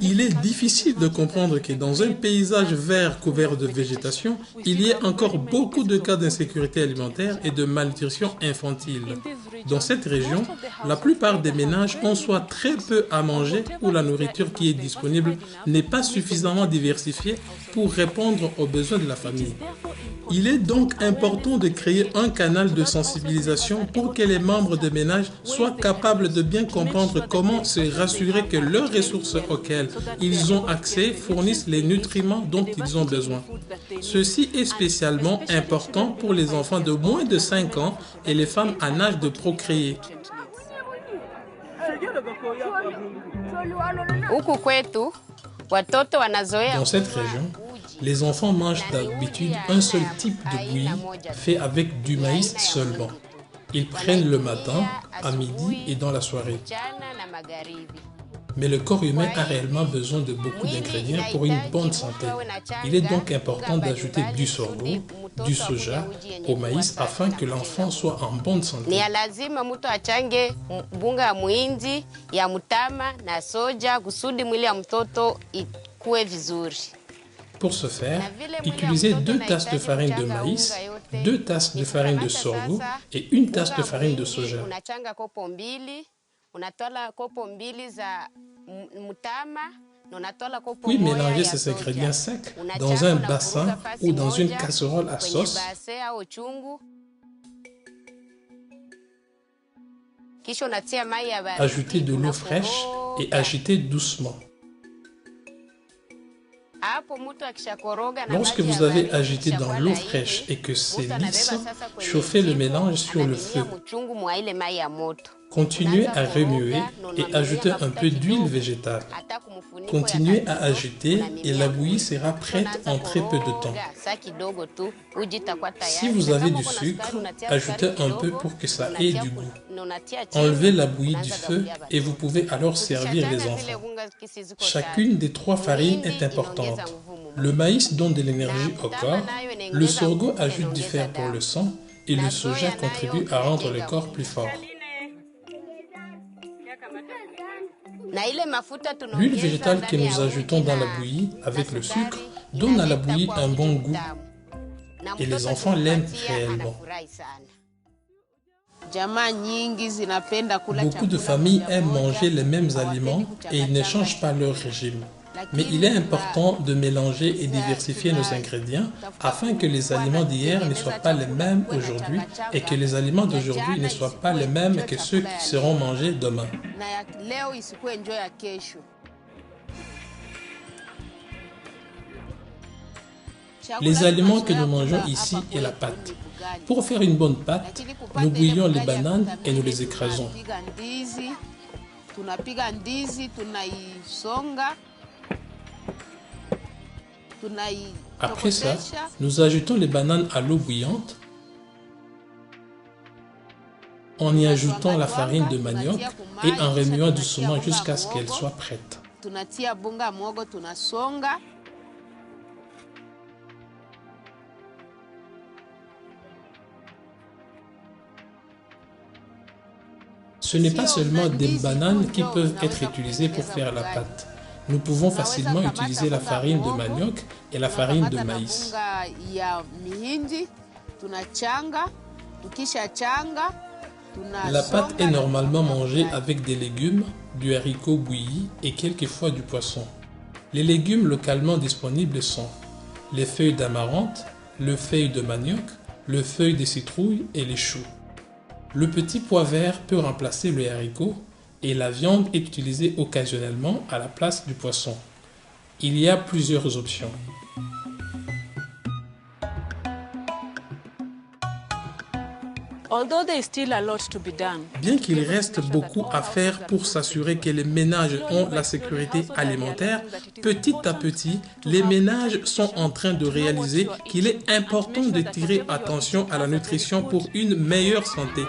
Il est difficile de comprendre que dans un paysage vert couvert de végétation, il y ait encore beaucoup de cas d'insécurité alimentaire et de malnutrition infantile. Dans cette région, la plupart des ménages ont soit très peu à manger ou la nourriture qui est disponible n'est pas suffisamment diversifiée pour répondre aux besoins de la famille. Il est donc important de créer un canal de sensibilisation pour que les membres de ménage soient capables de bien comprendre comment se rassurer que leurs ressources auxquelles ils ont accès fournissent les nutriments dont ils ont besoin. Ceci est spécialement important pour les enfants de moins de 5 ans et les femmes en âge de procréer. Dans cette région, les enfants mangent d'habitude un seul type de bouillie fait avec du maïs seulement. Ils prennent le matin, à midi et dans la soirée. Mais le corps humain a réellement besoin de beaucoup d'ingrédients pour une bonne santé. Il est donc important d'ajouter du sorgho, du soja au maïs afin que l'enfant soit en bonne santé. Pour ce faire, utilisez 2 tasses de farine de maïs, 2 tasses de farine de sorgho et 1 tasse de farine de soja. Puis mélangez ces ingrédients secs dans un bassin ou dans une casserole à sauce. Ajoutez de l'eau fraîche et agitez doucement. Lorsque vous avez agité dans l'eau fraîche et que c'est lisse, chauffez le mélange sur le feu. Continuez à remuer et ajoutez un peu d'huile végétale. Continuez à agiter et la bouillie sera prête en très peu de temps. Si vous avez du sucre, ajoutez un peu pour que ça ait du goût. Enlevez la bouillie du feu et vous pouvez alors servir les enfants. Chacune des 3 farines est importante. Le maïs donne de l'énergie au corps, le sorgho ajoute du fer pour le sang et le soja contribue à rendre le corps plus fort. L'huile végétale que nous ajoutons dans la bouillie avec le sucre donne à la bouillie un bon goût et les enfants l'aiment réellement. Beaucoup de familles aiment manger les mêmes aliments et ils ne changent pas leur régime. Mais il est important de mélanger et diversifier nos ingrédients afin que les aliments d'hier ne soient pas les mêmes aujourd'hui et que les aliments d'aujourd'hui ne soient pas les mêmes que ceux qui seront mangés demain. Les aliments que nous mangeons ici est la pâte. Pour faire une bonne pâte, nous bouillons les bananes et nous les écrasons. Après ça, nous ajoutons les bananes à l'eau bouillante en y ajoutant la farine de manioc et en remuant doucement jusqu'à ce qu'elle soit prête. Ce n'est pas seulement des bananes qui peuvent être utilisées pour faire la pâte. Nous pouvons facilement utiliser la farine de manioc et la farine de maïs. La pâte est normalement mangée avec des légumes, du haricot bouilli et quelquefois du poisson. Les légumes localement disponibles sont les feuilles d'amarante, le feuille de manioc, le feuille de citrouille et les choux. Le petit pois vert peut remplacer le haricot et la viande est utilisée occasionnellement à la place du poisson. Il y a plusieurs options. Bien qu'il reste beaucoup à faire pour s'assurer que les ménages ont la sécurité alimentaire, petit à petit, les ménages sont en train de réaliser qu'il est important de tirer attention à la nutrition pour une meilleure santé.